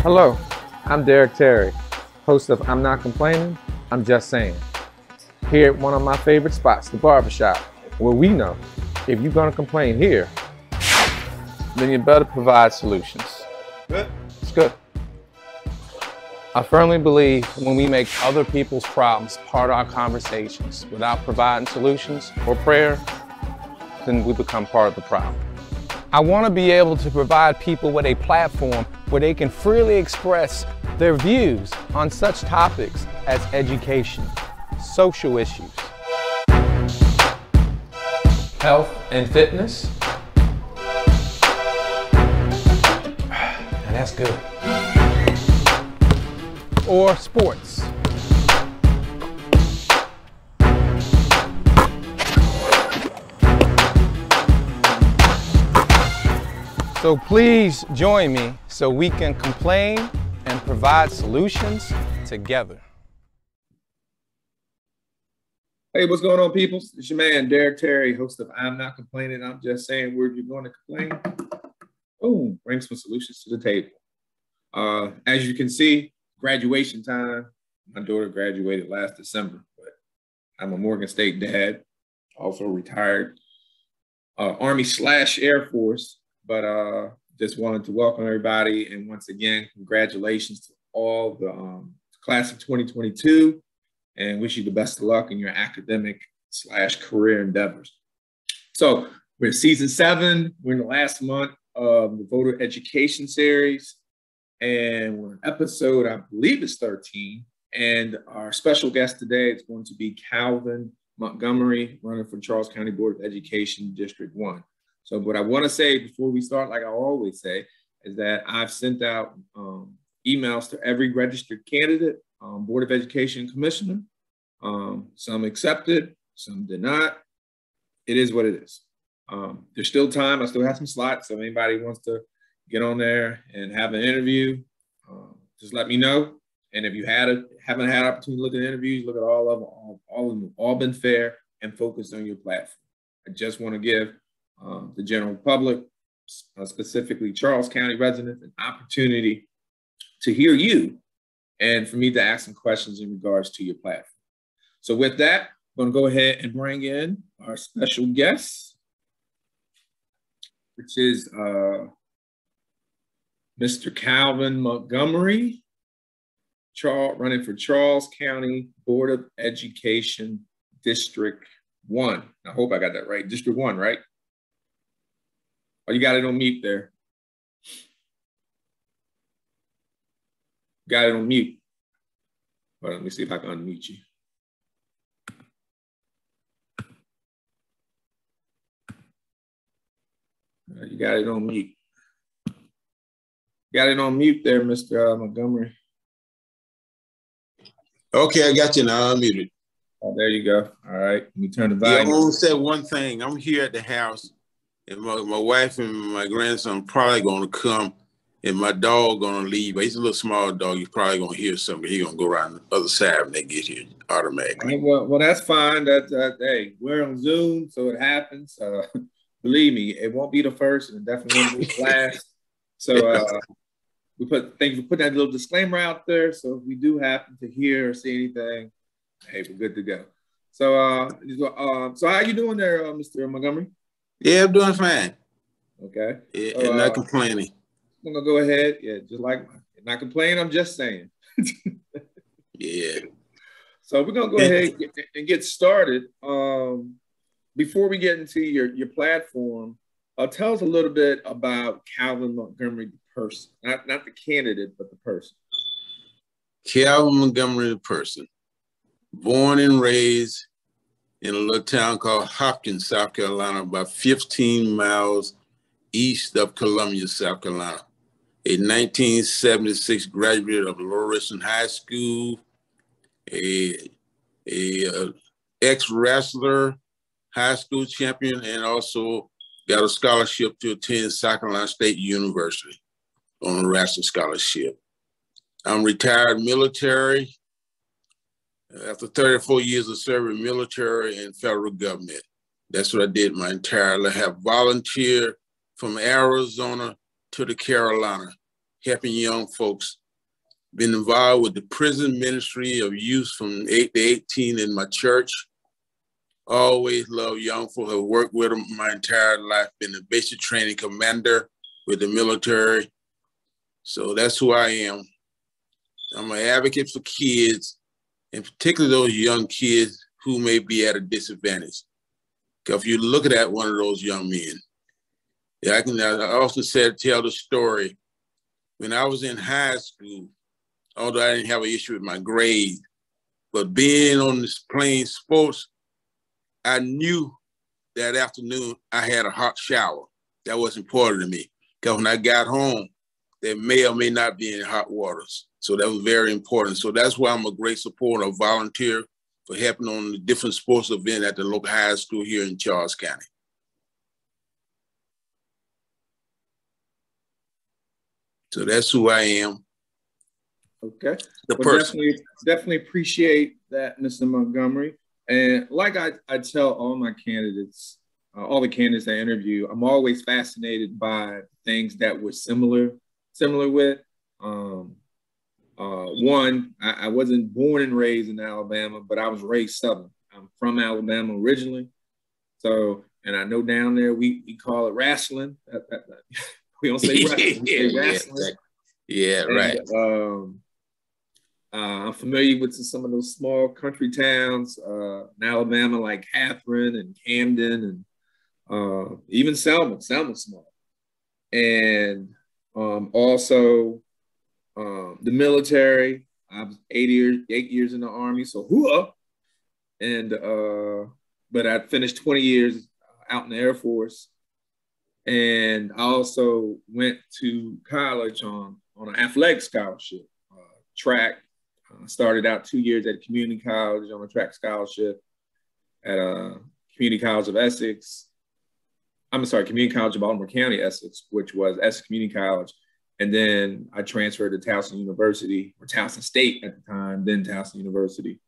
Hello, I'm Derek Terry, host of I'm Not Complaining, I'm Just Saying. Here at one of my favorite spots, the barbershop, where we know if you're gonna complain here, then you better provide solutions. Good. It's good. I firmly believe when we make other people's problems part of our conversations without providing solutions or prayer, then we become part of the problem. I want to be able to provide people with a platform where they can freely express their views on such topics as education, social issues, health and fitness. Now that's good. Or sports. So please join me so we can complain and provide solutions together. Hey, what's going on, people? It's your man, Derek Terry, host of I'm Not Complaining, I'm Just Saying. Where you're going to complain? Boom, bring some solutions to the table. As you can see, graduation time. My daughter graduated last December, but I'm a Morgan State dad, also retired Army/Air Force. But just wanted to welcome everybody. And once again, congratulations to all the class of 2022 and wish you the best of luck in your academic/career endeavors. So we're season 7. We're in the last month of the voter education series. And we're in episode, I believe it's 13. And our special guest today is going to be Calvin Montgomery, running for Charles County Board of Education, District 1. So what I want to say before we start, like I always say, is that I've sent out emails to every registered candidate, Board of Education commissioner. Some accepted, some did not. It is what it is. There's still time. I still have some slots. So if anybody wants to get on there and have an interview, just let me know. And if you haven't had opportunity to look at interviews, look at all of them. All of them all been fair and focused on your platform. I just want to give the general public, specifically Charles County residents, an opportunity to hear you and for me to ask some questions in regards to your platform. So with that, I'm going to go ahead and bring in our special guest, which is Mr. Calvin Montgomery, running for Charles County Board of Education, District 1. I hope I got that right. District 1, right? Oh, you got it on mute there. Got it on mute. Well, let me see if I can unmute you. You got it on mute. Got it on mute there, Mr. Montgomery. Okay, I got you now. I'm muted. Oh, there you go. All right. Let me turn the volume. I want to say one thing. I'm here at the house, and my wife and my grandson probably going to come, and my dog going to leave. But he's a little small dog. He's probably going to hear something. He's going to go around the other side when they get here automatically. Well, that's fine. Hey, we're on Zoom, so it happens. Believe me, it won't be the first, and it definitely won't be the last. So thank you for putting that little disclaimer out there. So if we do happen to hear or see anything, hey, we're good to go. So so how you doing there, Mr. Montgomery? Yeah, I'm doing fine. Okay. Yeah, so, and not complaining. I'm gonna go ahead. Yeah, just like not complaining. I'm just saying. Yeah. So we're gonna go ahead and get started. Before we get into your platform, tell us a little bit about Calvin Montgomery, the person, not the candidate, but the person. Calvin Montgomery, the person, born and raised in a little town called Hopkins, South Carolina, about 15 miles east of Columbia, South Carolina. A 1976 graduate of Lower Richland High School, a ex-wrestler, high school champion, and also got a scholarship to attend South Carolina State University on a wrestling scholarship. I'm retired military. After 34 years of serving military and federal government, that's what I did my entire life. I have volunteered from Arizona to the Carolina, helping young folks. Been involved with the prison ministry of youth from 8 to 18 in my church. Always love young folk. Have worked with them my entire life. Been a basic training commander with the military. So that's who I am. I'm an advocate for kids, and particularly those young kids who may be at a disadvantage. Because if you look at one of those young men, I also tell the story. When I was in high school, although I didn't have an issue with my grades, but being on this playing sports, I knew that afternoon I had a hot shower. That was important to me. Because when I got home, there may or may not be any hot waters. So that was very important. So that's why I'm a great supporter, a volunteer for helping on the different sports event at the local high school here in Charles County. So that's who I am. Okay. The person. Definitely appreciate that, Mr. Montgomery. And like I tell all my candidates, all the candidates I interview, I'm always fascinated by things that we're similar with. One, I wasn't born and raised in Alabama, but I was raised Southern. I'm from Alabama originally. So, and I know down there we call it wrestling. We don't say wrestling, we say wrestling. Yeah, right. And, I'm familiar with some of those small country towns in Alabama, like Catherine and Camden, and even Selma. Selma's small. And also the military. I was 8 years in the Army, so hoo-ah. And but I finished 20 years out in the Air Force. And I also went to college on an athletic scholarship, track. Started out 2 years at community college on a track scholarship at Community College of Essex. Community College of Baltimore County, Essex, which was Essex Community College. And then I transferred to Towson University, or Towson State at the time, then Towson University,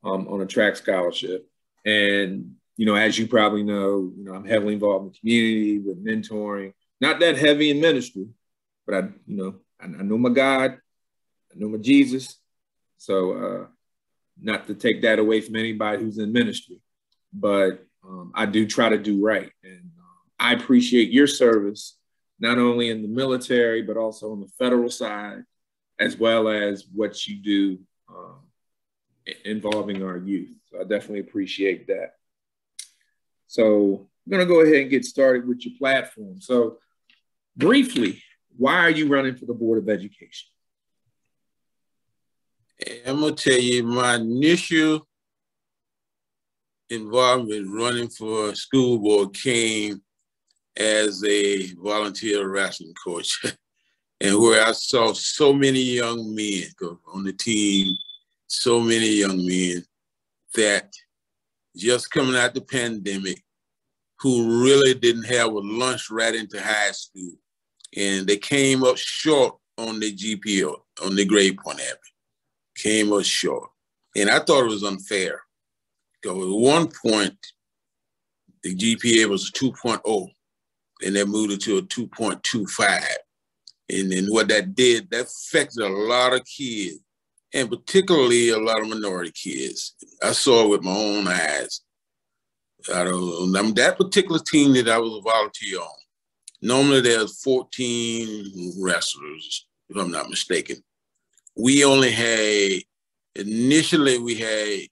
on a track scholarship. And, as you probably know, I'm heavily involved in the community with mentoring, not that heavy in ministry, but I know my God, I know my Jesus. So not to take that away from anybody who's in ministry, but I do try to do right. And I appreciate your service, not only in the military, but also on the federal side, as well as what you do involving our youth. So I definitely appreciate that. So I'm going to go ahead and get started with your platform. So briefly, why are you running for the Board of Education? I'm going to tell you, my initial involvement running for school board came as a volunteer wrestling coach, and where I saw so many young men on the team, so many young men that just coming out the pandemic who really didn't have a lunch right into high school, and they came up short on the GPA, on the grade point average. Came up short. And I thought it was unfair. Because at one point, the GPA was 2.0, and they moved it to a 2.25. And then what that did, that affected a lot of kids, and particularly a lot of minority kids. I saw it with my own eyes. That particular team that I was a volunteer on, normally there's 14 wrestlers, if I'm not mistaken. We only had, initially we had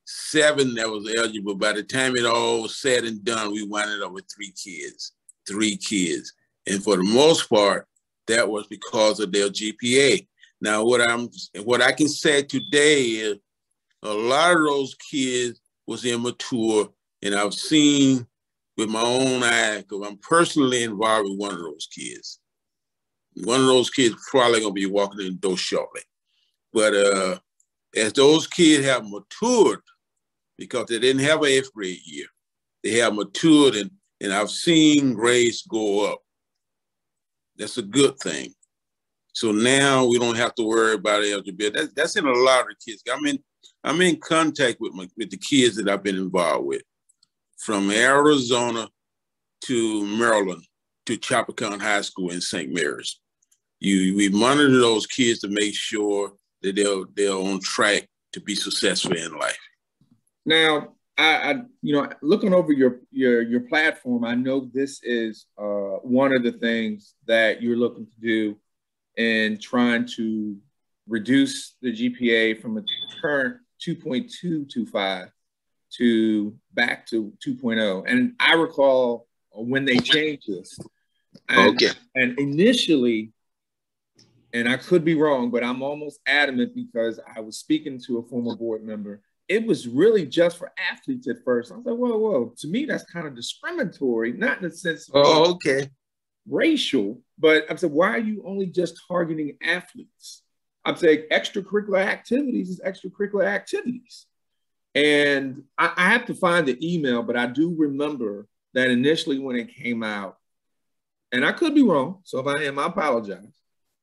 7 that was eligible. By the time it all was said and done, we wound up with 3 kids. And for the most part, that was because of their GPA. Now, what I can say today is a lot of those kids was immature, and I've seen with my own eye, because I'm personally involved with one of those kids. One of those kids probably gonna be walking in the door shortly. But as those kids have matured, because they didn't have an 8th grade year, they have matured, and I've seen grades go up. That's a good thing. So now we don't have to worry about eligibility. That's in a lot of the kids. I'm in contact with the kids that I've been involved with, from Arizona to Maryland to Chappaqua High School in St. Mary's. we monitor those kids to make sure that they're on track to be successful in life. Now, I looking over your platform, I know this is one of the things that you're looking to do in trying to reduce the GPA from a current 2.225 to back to 2.0. And I recall when they changed this. And initially, and I could be wrong, but I'm almost adamant because I was speaking to a former board member. It was really just for athletes at first. I was like, whoa. To me, that's kind of discriminatory, not in the sense of racial, but I'm saying, why are you only just targeting athletes? I'm saying extracurricular activities is extracurricular activities. And I have to find the email, but I do remember that initially when it came out, and I could be wrong, so if I am, I apologize,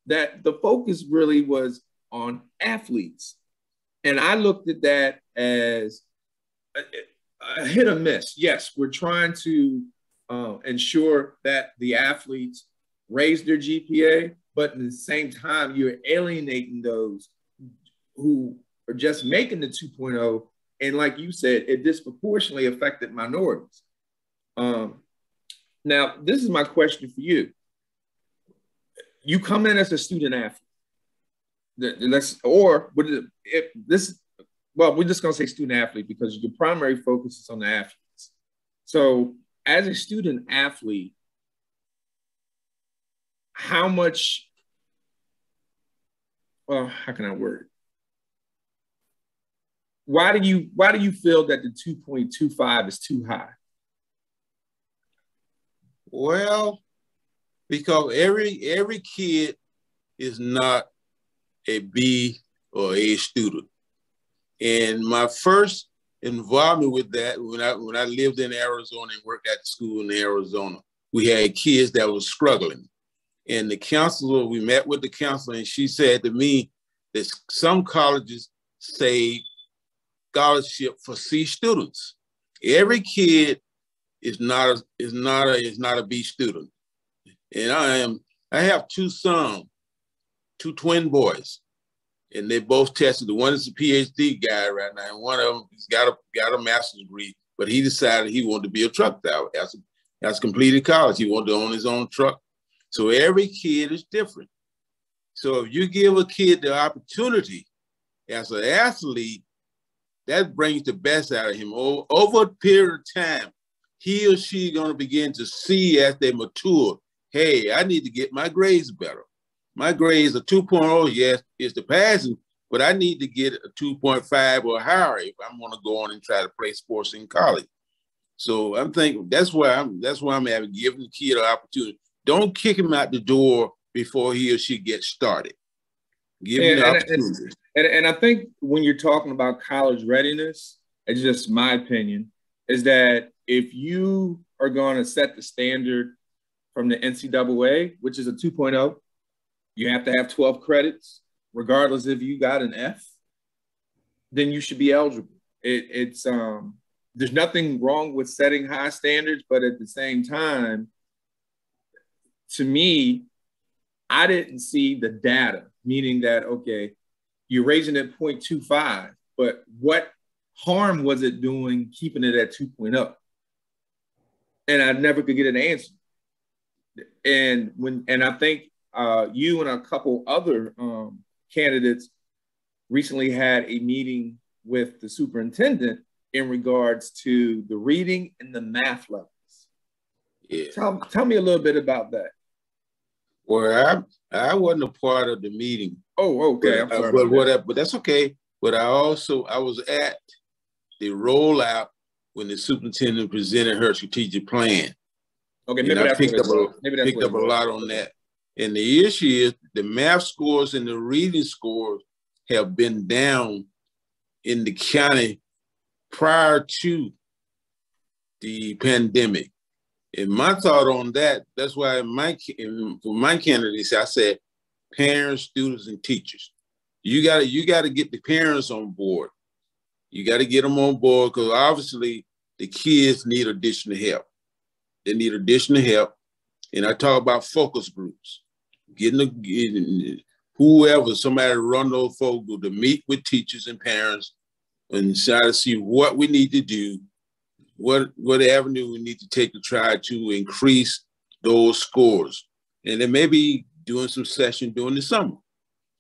that the focus really was on athletes. And I looked at that as a hit or miss. Yes, we're trying to ensure that the athletes raise their GPA, but at the same time, you're alienating those who are just making the 2.0. And like you said, it disproportionately affected minorities. Now, this is my question for you. You come in as a student athlete. We're just going to say student athlete because your primary focus is on the athletes. So as a student athlete, how much, well, how can I word it? Why do you feel that the 2.25 is too high? Well, because every kid is not a B or A student. And my first involvement with that, when I lived in Arizona and worked at the school in Arizona, we had kids that were struggling. And the counselor, we met with the counselor, and she said to me that some colleges say scholarship for C students. Every kid is not a B student. And I have two sons, two twin boys, and they both tested. The one is a PhD guy right now, and one of them has got a master's degree, but he decided he wanted to be a truck driver. Has completed college. He wanted to own his own truck. So every kid is different. So if you give a kid the opportunity as an athlete, that brings the best out of him. Over a period of time, he or she is going to begin to see as they mature, hey, I need to get my grades better. My grades are 2.0, yes, it's the passing, but I need to get a 2.5 or higher if I'm going to go on and try to play sports in college. So I'm thinking that's why I'm having giving the kid an opportunity. Don't kick him out the door before he or she gets started. Give him the opportunity. And I think when you're talking about college readiness, it's just my opinion, is that if you are going to set the standard from the NCAA, which is a 2.0, you have to have 12 credits, regardless if you got an F, then you should be eligible. There's nothing wrong with setting high standards, but at the same time, to me, I didn't see the data, meaning that, okay, you're raising it 0.25, but what harm was it doing keeping it at 2.0? And I never could get an answer. And I think you and a couple other candidates recently had a meeting with the superintendent in regards to the reading and the math levels. Yeah. Tell me a little bit about that. Well, I wasn't a part of the meeting. Oh, okay. I'm sorry. But that's okay. But I was at the rollout when the superintendent presented her strategic plan. Okay, maybe I picked up a lot on that. And the issue is the math scores and the reading scores have been down in the county prior to the pandemic. And my thought on that's why for my candidates, I said parents, students, and teachers. You gotta get the parents on board. You gotta get them on board because obviously the kids need additional help. They need additional help. And I talk about focus groups. getting whoever, somebody run those folks to meet with teachers and parents and try to see what we need to do, what avenue we need to take to try to increase those scores. And then maybe doing some session during the summer,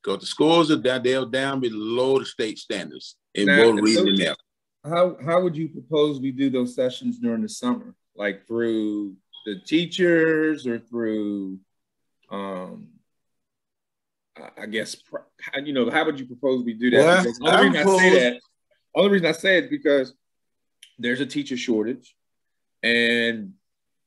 because the scores are down, they're down below the state standards in both reading and math. How would you propose we do those sessions during the summer? Like through the teachers or through, I guess, you know, how would you propose we do that? Well, the only reason I say it is because there's a teacher shortage, and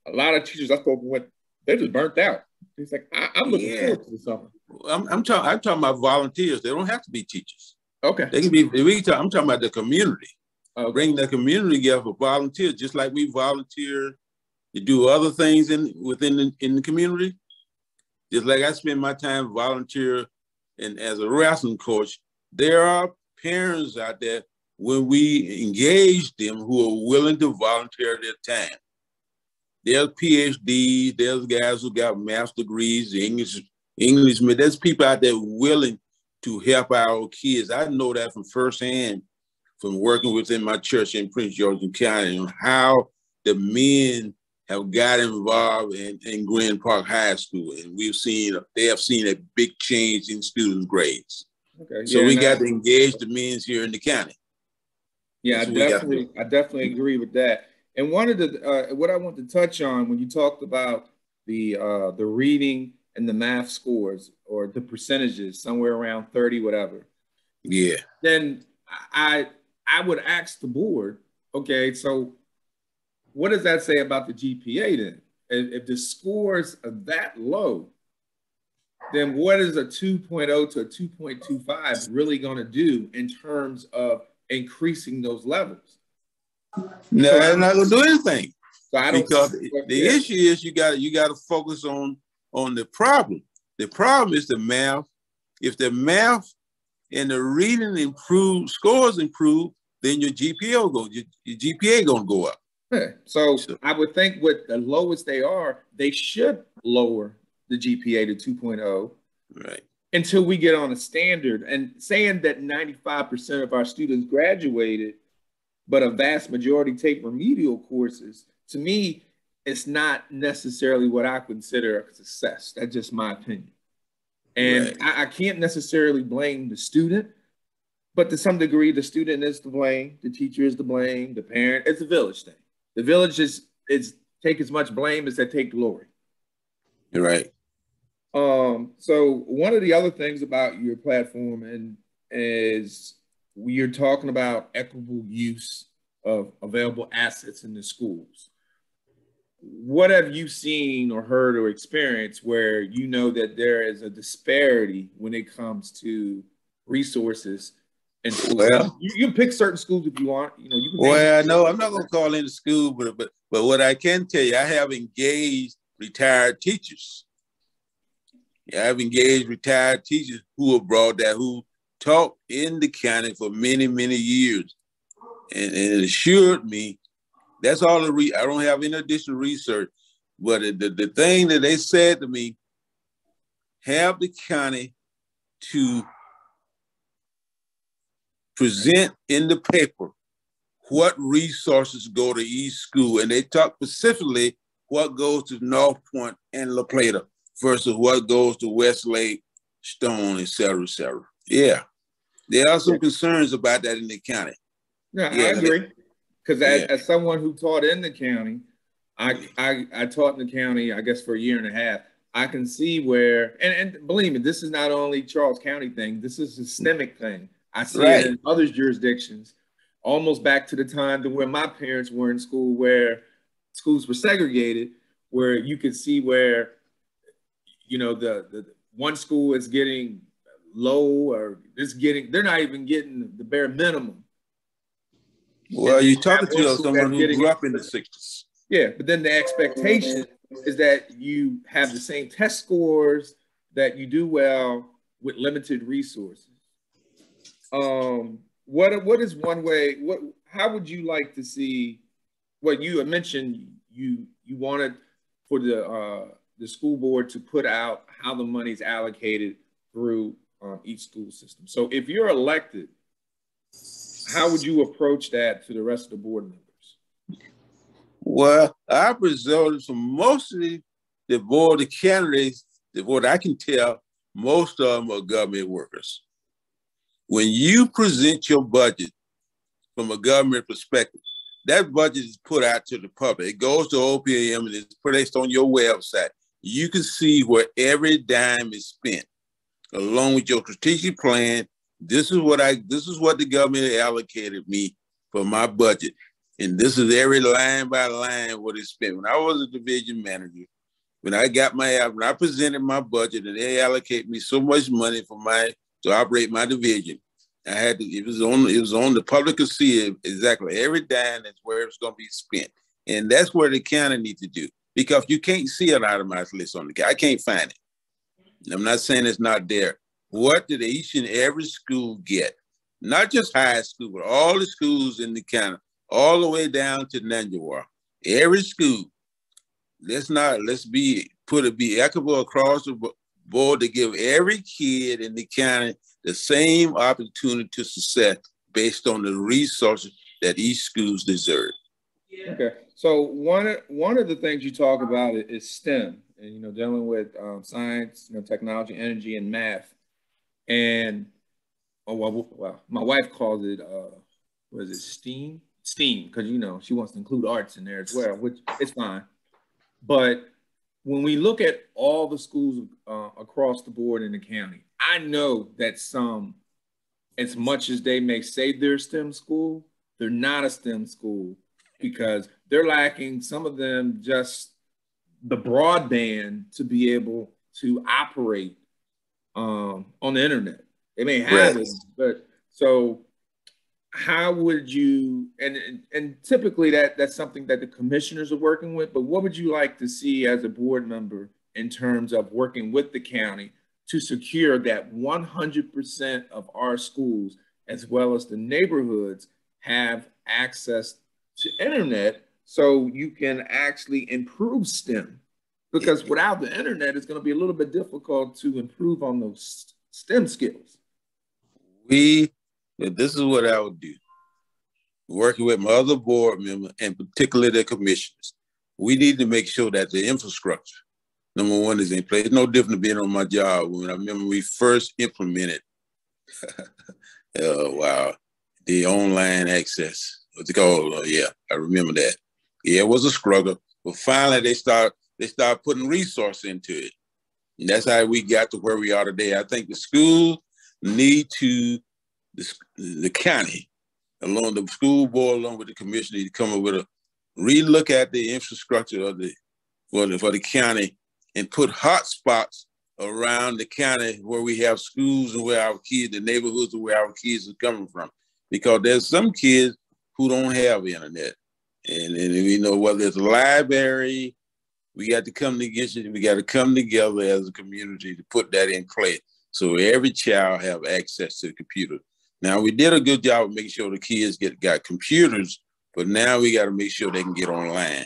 a lot of teachers I've spoken with, they're just burnt out. It's like, I'm looking forward to the summer. I'm talking about volunteers. They don't have to be teachers. Okay. They can be, I'm talking about the community. Okay. Bring the community together for volunteers, just like we volunteer to do other things in the community. Just like I spend my time volunteer and as a wrestling coach, there are parents out there when we engage them who are willing to volunteer their time. There's PhDs, there's guys who got master's degrees, English, there's people out there willing to help our kids. I know that from firsthand, from working within my church in Prince George's County, and how the men have got involved in Grand Park High School. And they have seen a big change in students' grades. Okay. So we got to engage the men here in the county. Yeah, I definitely agree with that. And one of the, what I want to touch on when you talked about the reading and the math scores, or the percentages, somewhere around 30, whatever. Yeah. Then I would ask the board, okay, so what does that say about the GPA then? If the scores are that low, then what is a 2.0 to a 2.25 really going to do in terms of increasing those levels? No, so I'm not going to do anything. So I don't, because the issue is you got to focus on the problem. The problem is the math. If the math and the reading improve, scores improve, then your GPA will go. Your GPA going to go up. Yeah. So I would think with the lowest they are, they should lower the GPA to 2.0. Right. Until we get on a standard. And saying that 95% of our students graduated, but a vast majority take remedial courses, to me, it's not necessarily what I consider a success. That's just my opinion. And I can't necessarily blame the student, but to some degree, the student is to blame, the teacher is to blame, the parent. It's a village thing. The village is take as much blame as they take glory. You're right. So one of the other things about your platform is you're talking about equitable use of available assets in the schools. What have you seen or heard or experienced where you know that there is a disparity when it comes to resources in schools? Well, you can pick certain schools if you want. You know, you can no, I'm not going to call into school, but what I can tell you, I have engaged retired teachers. Yeah, I've engaged retired teachers who have brought that, who taught in the county for many, many years, and it assured me. That's all I don't have any additional research, but the thing that they said to me, have the county to present in the paper what resources go to each school. And they talk specifically what goes to North Point and La Plata versus what goes to Westlake, Stone, et cetera, et cetera. Yeah, there are some concerns about that in the county. Yeah, I agree. Because as someone who taught in the county, I taught in the county, I guess, for a year and a half. I can see where, and believe me, this is not only Charles County thing. This is a systemic thing. I see it in other jurisdictions, almost back to the time to where my parents were in school, where schools were segregated, where you could see where, you know, the one school is getting low, or they're not even getting the bare minimum. Well, you're talking to someone who grew up in the 60s. Yeah, but then the expectation is that you have the same test scores, that you do well with limited resources. What is one way? How would you like to see? What you had mentioned, you wanted for the the school board to put out how the money is allocated through each school system. So if you're elected, how would you approach that to the rest of the board members? Well, I presented from mostly the board, the candidates, the board, I can tell most of them are government workers. When you present your budget from a government perspective, that budget is put out to the public. It goes to OPM and it's placed on your website. You can see where every dime is spent, along with your strategic plan. This is what the government allocated me for my budget. And this is every line by line what is spent. When I was a division manager, when I presented my budget and they allocate me so much money to operate my division, it was on the public to see it exactly every dime that's where it's going to be spent. And that's where the county needs to do, because you can't see an itemized list on I can't find it. I'm not saying it's not there. What did each and every school get? Not just high school, but all the schools in the county, all the way down to Nanjawar. Every school. Let's be equitable across the board to give every kid in the county the same opportunity to success based on the resources that each schools deserve. Okay, so one of the things you talk about is STEM, and dealing with science, technology, energy, and math, and my wife calls it what is it, STEAM, because she wants to include arts in there as well, which is fine. But when we look at all the schools across the board in the county, I know that some, as much as they may say they're a STEM school, they're not a STEM school, because they're lacking, some of them, just the broadband to be able to operate on the internet. They may have it, but so how would you, and typically that's something that the commissioners are working with, but what would you like to see as a board member in terms of working with the county to secure that 100% of our schools, as well as the neighborhoods, have access to internet so you can actually improve STEM? Because without the internet, it's going to be a little bit difficult to improve on those STEM skills. This is what I would do. Working with my other board members, and particularly the commissioners, we need to make sure that the infrastructure, number one, is in place. It's no different than being on my job. When I remember we first implemented, the online access. What's it called? I remember that. Yeah, it was a struggle, but finally they start putting resources into it, and that's how we got to where we are today. I think the schools need to. The county, along the school board, along with the commissioner, to come up with relook at the infrastructure of for the county and put hot spots around the county where we have schools and where our kids, the neighborhoods and where our kids are coming from. Because there's some kids who don't have internet. And whether it's a library, we got to come together. We got to come together as a community to put that in place so every child have access to the computer. Now, we did a good job of making sure the kids got computers, but now we got to make sure they can get online.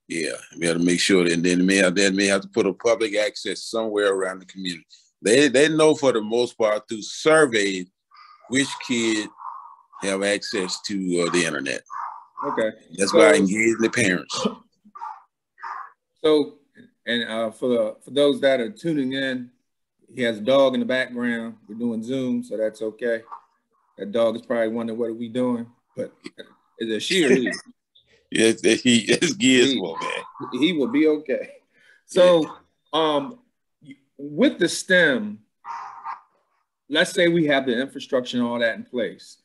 Yeah, we got to make sure that they may have to put a public access somewhere around the community. They know for the most part through surveys which kids have access to the internet. Okay. That's why I engage the parents. So, and for those that are tuning in, he has a dog in the background. We're doing Zoom, so that's okay. That dog is probably wondering what are we doing, but is it she or he? Yes, it's Gizmo, man. He will be okay. So, with the STEM, let's say we have the infrastructure and all that in place.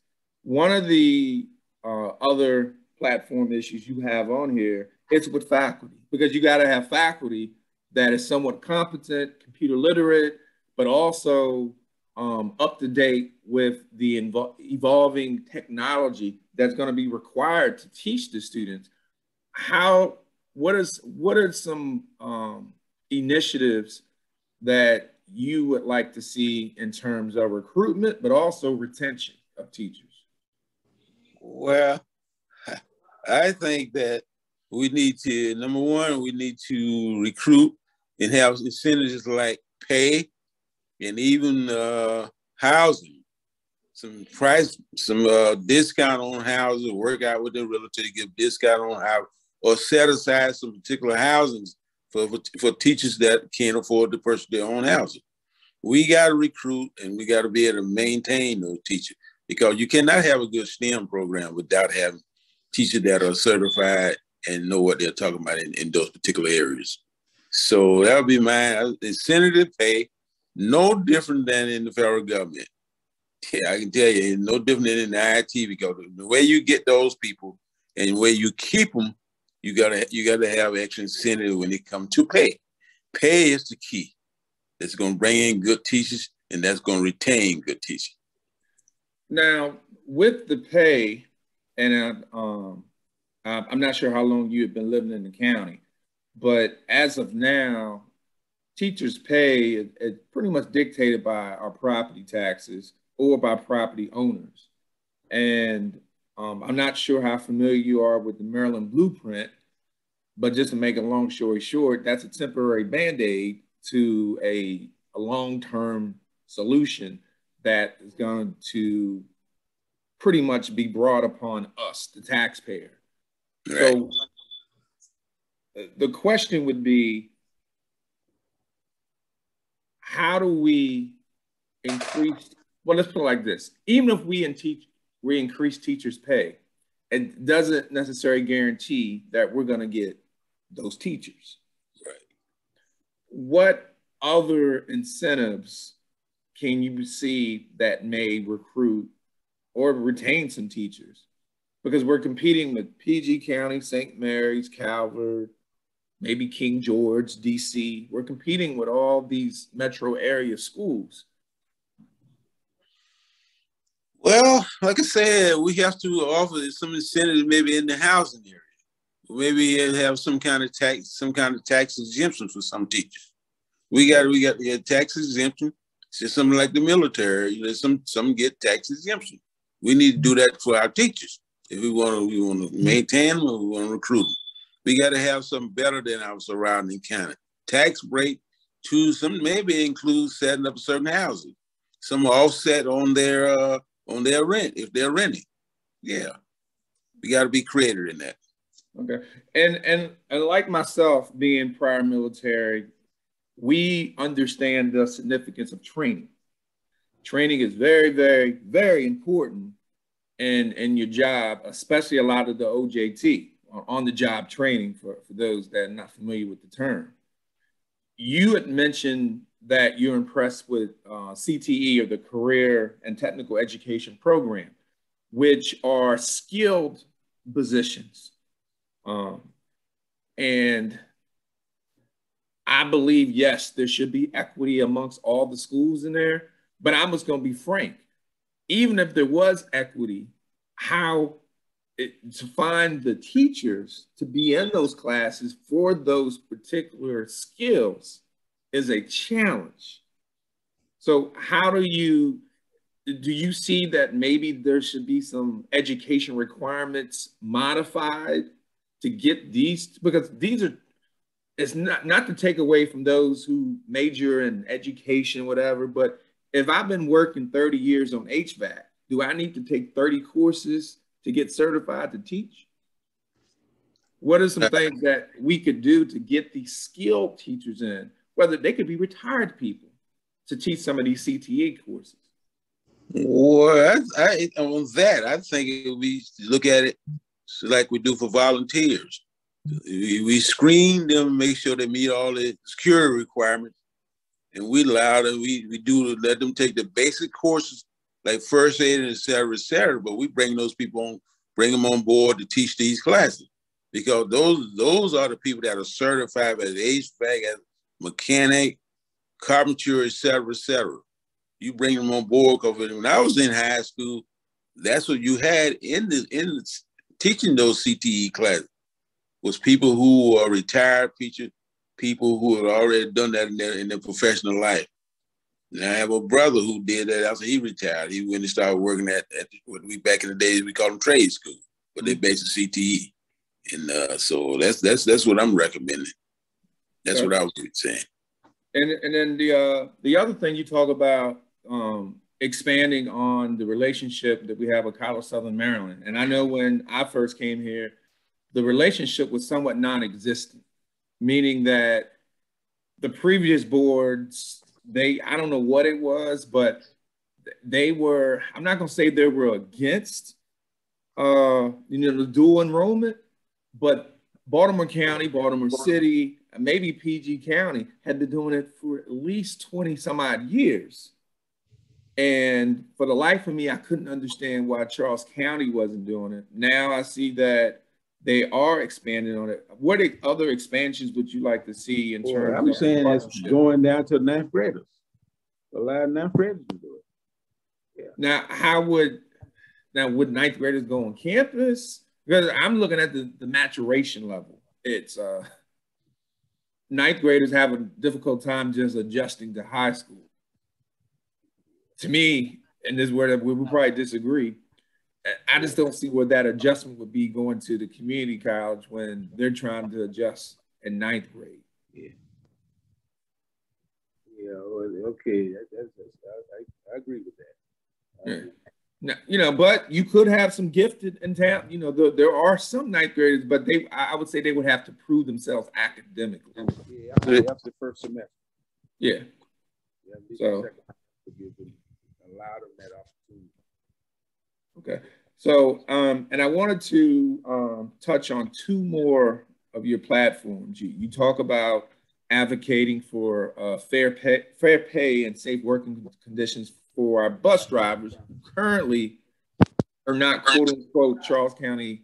One of the other platform issues you have on here is with faculty, because you got to have faculty that is somewhat competent, computer literate, but also up to date with the evolving technology that's going to be required to teach the students. What are some initiatives that you would like to see in terms of recruitment, but also retention of teachers? Well, I think that we need to, number one, we need to recruit and have incentives like pay and even housing, some discount on houses, work out with the realtor to give discount on house, or set aside some particular housings for teachers that can't afford to purchase their own housing. We got to recruit and we got to be able to maintain those teachers, because you cannot have a good STEM program without having teachers that are certified and know what they're talking about in those particular areas. So that would be my incentive pay, no different than in the federal government. Yeah, I can tell you, it's no different than in the IT, because the way you get those people and the way you keep them, you gotta have extra incentive when it comes to pay. Pay is the key. It's going to bring in good teachers, and that's going to retain good teachers. Now, with the pay, and I'm not sure how long you have been living in the county, but as of now, teachers' pay is pretty much dictated by our property taxes or by property owners. And I'm not sure how familiar you are with the Maryland Blueprint, but just to make a long story short, that's a temporary Band-Aid to a long-term solution that is going to pretty much be brought upon us, the taxpayer. Right. So the question would be, how do we increase, well, let's put it like this. Even if we increase teachers' pay, it doesn't necessarily guarantee that we're going to get those teachers. Right. What other incentives can you see that may recruit or retain some teachers? Because we're competing with PG County, St. Mary's, Calvert, maybe King George, DC. We're competing with all these metro area schools. Well, like I said, we have to offer some incentives maybe in the housing area. Maybe have some kind of tax exemption for some teachers. We got the tax exemption. It's just something like the military. You know, some get tax exemption. We need to do that for our teachers if we want to maintain them or we want to recruit them. We got to have something better than our surrounding county. Tax break to some maybe include setting up certain housing. Some offset on their rent if they're renting. Yeah, we got to be creative in that. Okay, and like myself, being prior military, we understand the significance of training. Training is very, very, very important in your job, especially a lot of the OJT, on-the-job training, for those that are not familiar with the term. You had mentioned that you're impressed with CTE, or the Career and Technical Education Program, which are skilled positions. And I believe, yes, there should be equity amongst all the schools in there, but I'm just going to be frank. Even if there was equity, to find the teachers to be in those classes for those particular skills is a challenge. So how do you see that maybe there should be some education requirements modified to get these, because these are, it's not to take away from those who major in education, whatever, but if I've been working 30 years on HVAC, do I need to take 30 courses to get certified to teach? What are some things that we could do to get these skilled teachers in, whether they could be retired people, to teach some of these CTE courses? Well, on that, I think it would be to look at it like we do for volunteers. We screen them, make sure they meet all the security requirements, and we allow them, let them take the basic courses like first aid and et cetera, but we bring those people on, bring them on board to teach these classes, because those are the people that are certified as HVAC, as mechanic, carpenter, et cetera. You bring them on board, because when I was in high school, that's what you had in the teaching those CTE classes, was people who are retired teachers, people who had already done that in their professional life. And I have a brother who did that after he retired. He went and started working at what we back in the days we called them trade school, but they based in CTE. And so that's what I'm recommending. That's what I was saying. And then the other thing you talk about, expanding on the relationship that we have with College Southern Maryland. And I know when I first came here, the relationship was somewhat non-existent, meaning that the previous boards, I don't know what it was, but they were, I'm not gonna say they were against, the dual enrollment, but Baltimore County, Baltimore City, maybe PG County had been doing it for at least 20 some odd years. And for the life of me, I couldn't understand why Charles County wasn't doing it. Now I see that they are expanding on it. What other expansions would you like to see in terms of? I'm saying it's going down to ninth graders. A lot of ninth graders do it. Yeah. Now, would ninth graders go on campus? Because I'm looking at the maturation level. It's ninth graders have a difficult time just adjusting to high school. To me, and this is where we would probably disagree, I just don't see where that adjustment would be going to the community college when they're trying to adjust in ninth grade. Yeah. Yeah. Okay. I agree with that. Now, but you could have some gifted in town. There are some ninth graders, but I would say they would have to prove themselves academically. Yeah, after the first semester. Yeah. So allow them that opportunity. Okay. So, and I wanted to touch on two more of your platforms. You talk about advocating for fair pay and safe working conditions for our bus drivers who currently are not quote unquote Charles County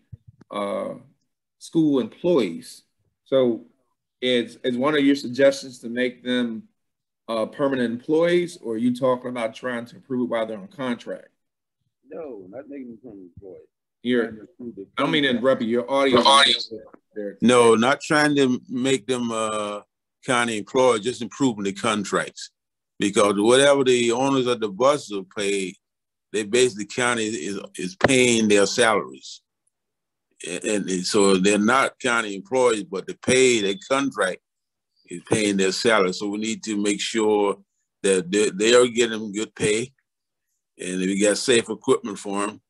school employees. So is one of your suggestions to make them permanent employees, or are you talking about trying to improve it while they're on contract? No, not making them permanent employees. I don't mean to interrupt you. Your audio. No, not trying to make them county employees, just improving the contracts. Because whatever the owners of the buses are paid, they basically county is paying their salaries. And so they're not county employees, but the pay, their contract is paying their salary. So we need to make sure that they are getting good pay, and we got safe equipment for them.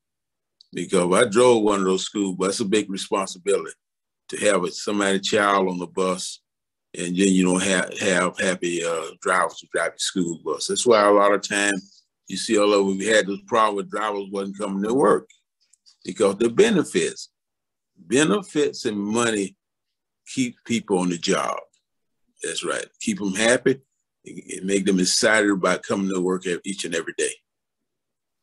Because I drove one of those school buses, it's a big responsibility to have somebody's child on the bus, and then you don't have happy drivers to drive the school bus. That's why a lot of times you see all over, we had this problem with drivers wasn't coming to work, because the benefits and money keep people on the job. That's right. Keep them happy and make them excited about coming to work each and every day.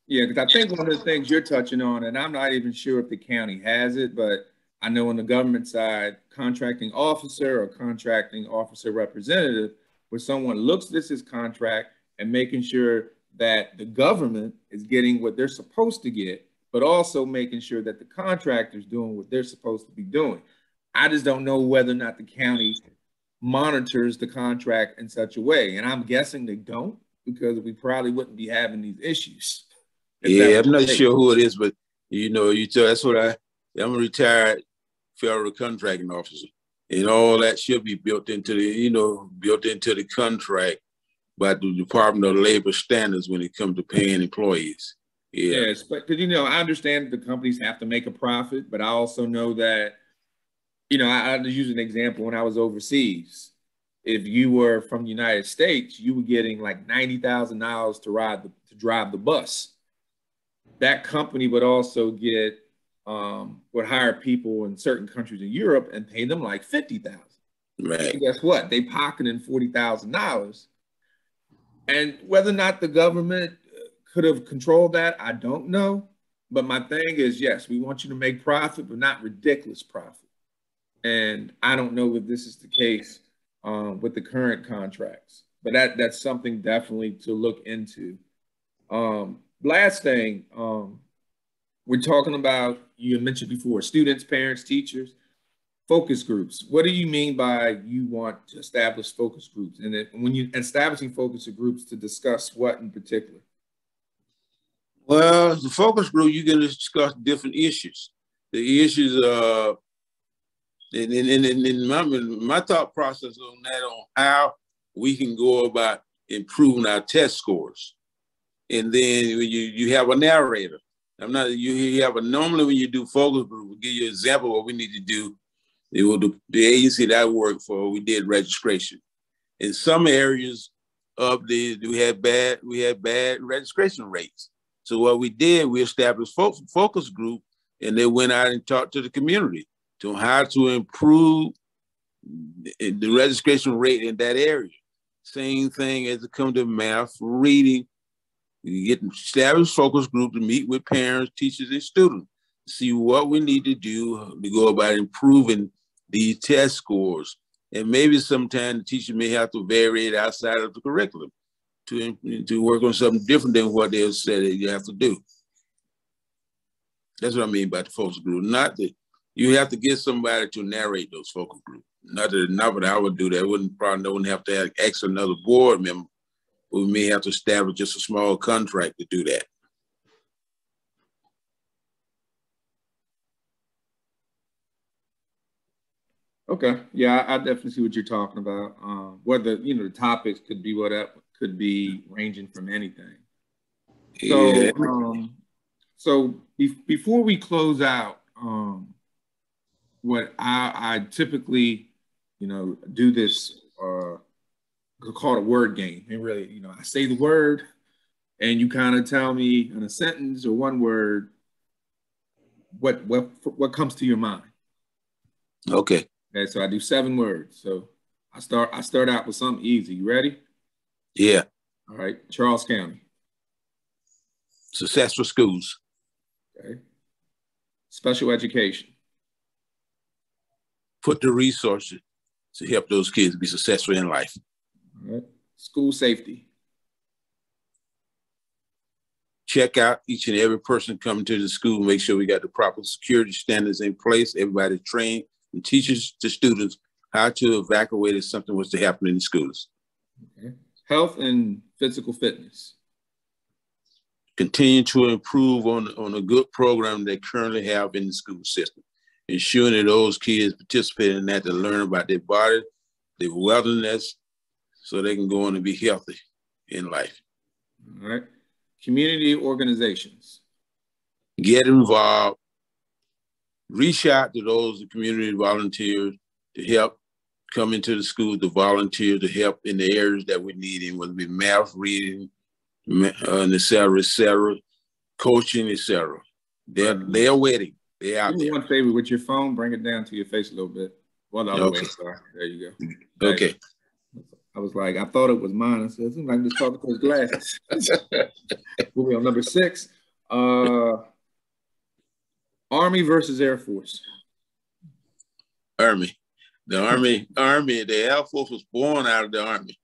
Yeah, because I think one of the things you're touching on, and I'm not even sure if the county has it, but I know on the government side, contracting officer or contracting officer representative, where someone looks at this contract and making sure that the government is getting what they're supposed to get, but also making sure that the contractor's doing what they're supposed to be doing. I just don't know whether or not the county monitors the contract in such a way. And I'm guessing they don't, because we probably wouldn't be having these issues. Yeah, I'm not sure who it is, but that's what I'm a retired federal contracting officer, and all that should be built into the contract by the Department of Labor standards when it comes to paying employees. Yeah. Yes, but because I understand that the companies have to make a profit, but I also know that I'll just use an example. When I was overseas, if you were from the United States, you were getting like $90,000 to drive the bus. That company would also would hire people in certain countries in Europe and pay them like $50,000. Right. And guess what? They pocketing $40,000. And whether or not the government could have controlled that, I don't know. But my thing is, yes, we want you to make profit, but not ridiculous profit. And I don't know if this is the case with the current contracts, but that's something definitely to look into. Last thing, we're talking about, you mentioned before, students, parents, teachers, focus groups. What do you mean by you want to establish focus groups? And when you're establishing focus groups, to discuss what in particular? Well, the focus group, you're going to discuss different issues. The issues, in my thought process on that, on how we can go about improving our test scores. And then you have a narrator. You have a, normally when you do focus group, we'll give you an example of what we need to do. The agency that I work for, we did registration. In some areas of we had bad registration rates. So what we did, we established focus group, and they went out and talked to the community to how to improve the registration rate in that area. Same thing as it comes to math, reading. You get an established focus group to meet with parents, teachers, and students, see what we need to do to go about improving these test scores. And maybe sometimes the teacher may have to vary it outside of the curriculum to work on something different than what they said that you have to do. That's what I mean by the focus group. Not that you have to get somebody to narrate those focus groups. Not that I would do that. I wouldn't have to ask another board member. We may have to establish just a small contract to do that. Okay, yeah, I definitely see what you're talking about. Whether, you know, the topics could be whatever, could be ranging from anything. So, yeah. Before we close out, what I typically, you know, do this called a word game. And really, you know, I say the word, and you kind of tell me in a sentence or one word what comes to your mind. Okay. Okay, so I do 7 words. So I start out with something easy. You ready? Yeah. All right. Charles County. Successful schools. Okay. Special education. Put the resources to help those kids be successful in life. All right. School safety. Check out each and every person coming to the school, make sure we got the proper security standards in place, everybody trained, and teachers to students how to evacuate if something was to happen in the schools. Okay. Health and physical fitness. Continue to improve on a good program they currently have in the school system, ensuring that those kids participate in that to learn about their body, their wellness, so they can go on and be healthy in life. All right. Community organizations. Get involved. Reach out to those community volunteers to help come into the school, to volunteer, to help in the areas that we need in, whether it be math, reading, et cetera, coaching, et cetera. They're waiting. They're out there. One favor with your phone, bring it down to your face a little bit. Well, the other way, sorry. There you go. Okay. I was like, I thought it was mine. I said, it seems like I'm just talking to his glasses. We'll be on number 6. Army versus Air Force. Army. The Air Force was born out of the Army.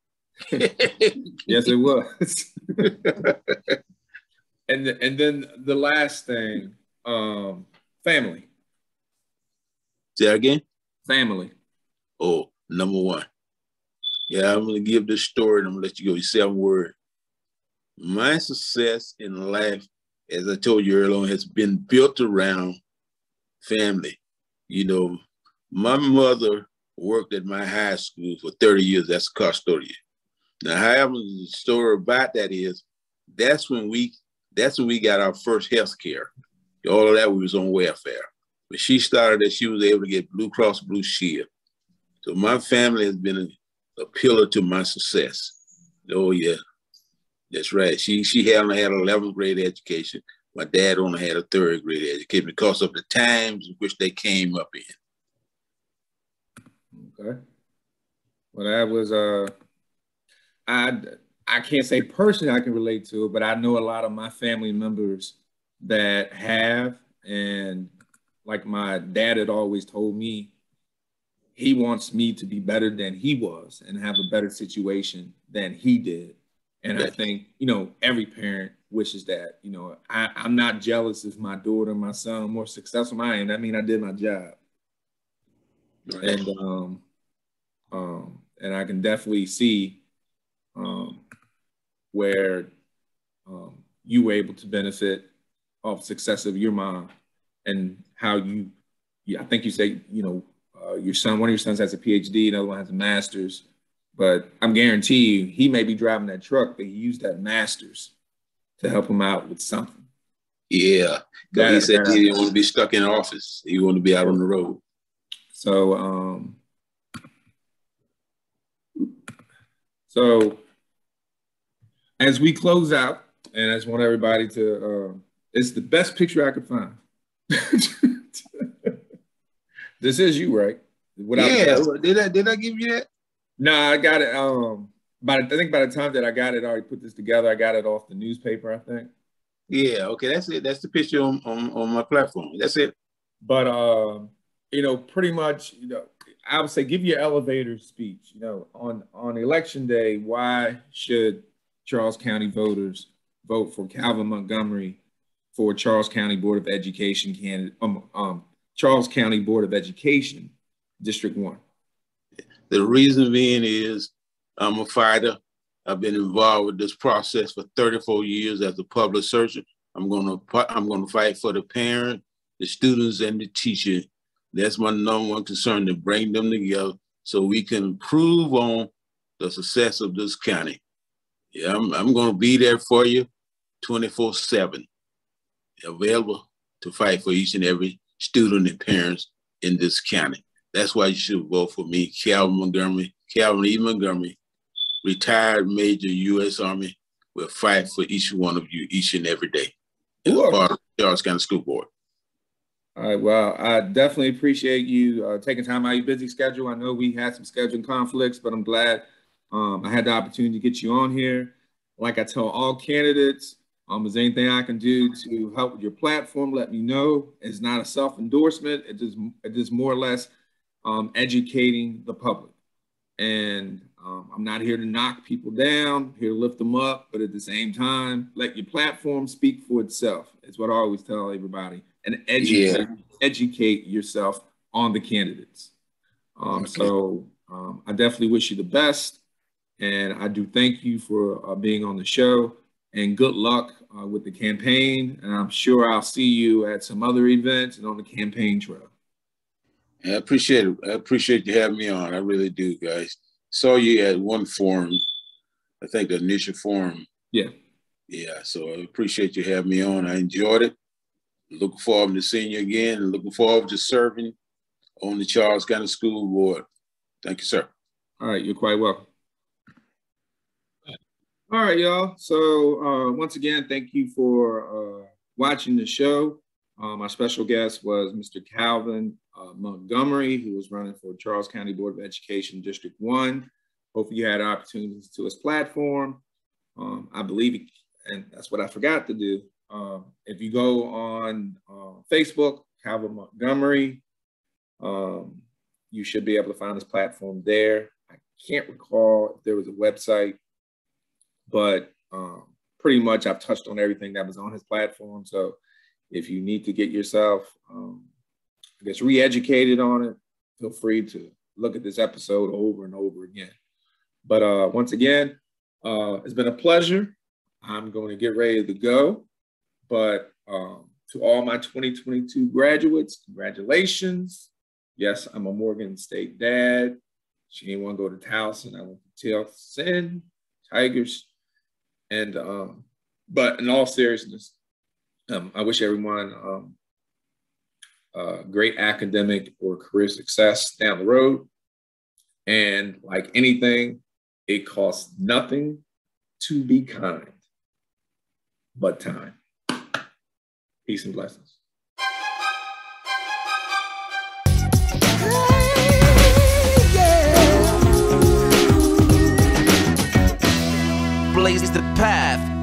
Yes, it was. and then the last thing, family. Say that again? Family. Oh, number 1. Yeah, I'm going to give this story and I'm going to let you go. 7 words. My success in life, as I told you earlier on, has been built around family. You know, my mother worked at my high school for 30 years. That's a custodian. Now, however, the story about that is, that's when we got our first health care. All of that, we was on welfare. But she started that, she was able to get Blue Cross Blue Shield. So my family has been a pillar to my success. Oh yeah, that's right. She hadn't had an 11th grade education. My dad only had a 3rd grade education because of the times in which they came up in. Okay. Well, that was I can't say personally I can relate to it, but I know a lot of my family members that have, and like my dad had always told me, he wants me to be better than he was and have a better situation than he did. And I think, you know, every parent wishes that. You know, I'm not jealous if my daughter, my son are more successful than I am. That means I did my job. Right. And I can definitely see where you were able to benefit off success of your mom, and how I think you say, you know, one of your sons has a PhD, another one has a master's. But I'm guarantee you, he may be driving that truck, but he used that master's to help him out with something. Yeah, because he said he didn't want to be stuck in office. He wanted to be out on the road. So as we close out, and I just want everybody to, it's the best picture I could find. This is you, right? Did I give you that? No, I got it. I think by the time that I got it, I already put this together. I got it off the newspaper, I think. Yeah, okay, that's it. That's the picture on my platform. That's it. But you know, pretty much, you know, I would say give your elevator speech. You know, on election day, why should Charles County voters vote for Calvin Montgomery for Charles County Board of Education candidate? Charles County Board of Education, District 1. The reason being is I'm a fighter. I've been involved with this process for 34 years as a public servant. I'm gonna fight for the parent, the students, and the teacher. That's my number one concern, to bring them together so we can improve on the success of this county. Yeah, I'm gonna be there for you 24/7, available to fight for each and every student and parents in this county. That's why you should vote for me, Calvin E. Montgomery, retired Major U.S. Army, will fight for each one of you each and every day as part of the Charles County School Board. All right, well, I definitely appreciate you taking time out of your busy schedule. I know we had some scheduling conflicts, but I'm glad I had the opportunity to get you on here. Like I tell all candidates, is there anything I can do to help with your platform? Let me know. It's not a self-endorsement. It just more or less educating the public. And I'm not here to knock people down, I'm here to lift them up, but at the same time, let your platform speak for itself. It's what I always tell everybody. And educate yourself on the candidates. Okay. So I definitely wish you the best. And I do thank you for being on the show, and good luck with the campaign. And I'm sure I'll see you at some other events and on the campaign trail. I appreciate it. I appreciate you having me on. I really do, guys. Saw you at one forum, I think the initial forum. Yeah. Yeah, so I appreciate you having me on. I enjoyed it. Looking forward to seeing you again, and looking forward to serving on the Charles County School Board. Thank you, sir. All right, you're quite welcome. All right, y'all. So once again, thank you for watching the show. My special guest was Mr. Calvin Montgomery, who was running for Charles County Board of Education, District 1. Hopefully you had opportunities to his platform. I believe, and that's what I forgot to do. If you go on Facebook, Calvin Montgomery, you should be able to find his platform there. I can't recall if there was a website, but pretty much I've touched on everything that was on his platform. So if you need to get yourself, I guess, re-educated on it, feel free to look at this episode over and over again. But once again, it's been a pleasure. I'm going to get ready to go. But to all my 2022 graduates, congratulations. Yes, I'm a Morgan State dad. She didn't want to go to Towson. I went to Towson Tigers. And but in all seriousness, I wish everyone great academic or career success down the road. And like anything, it costs nothing to be kind but time. Peace and blessings. Blaze the path.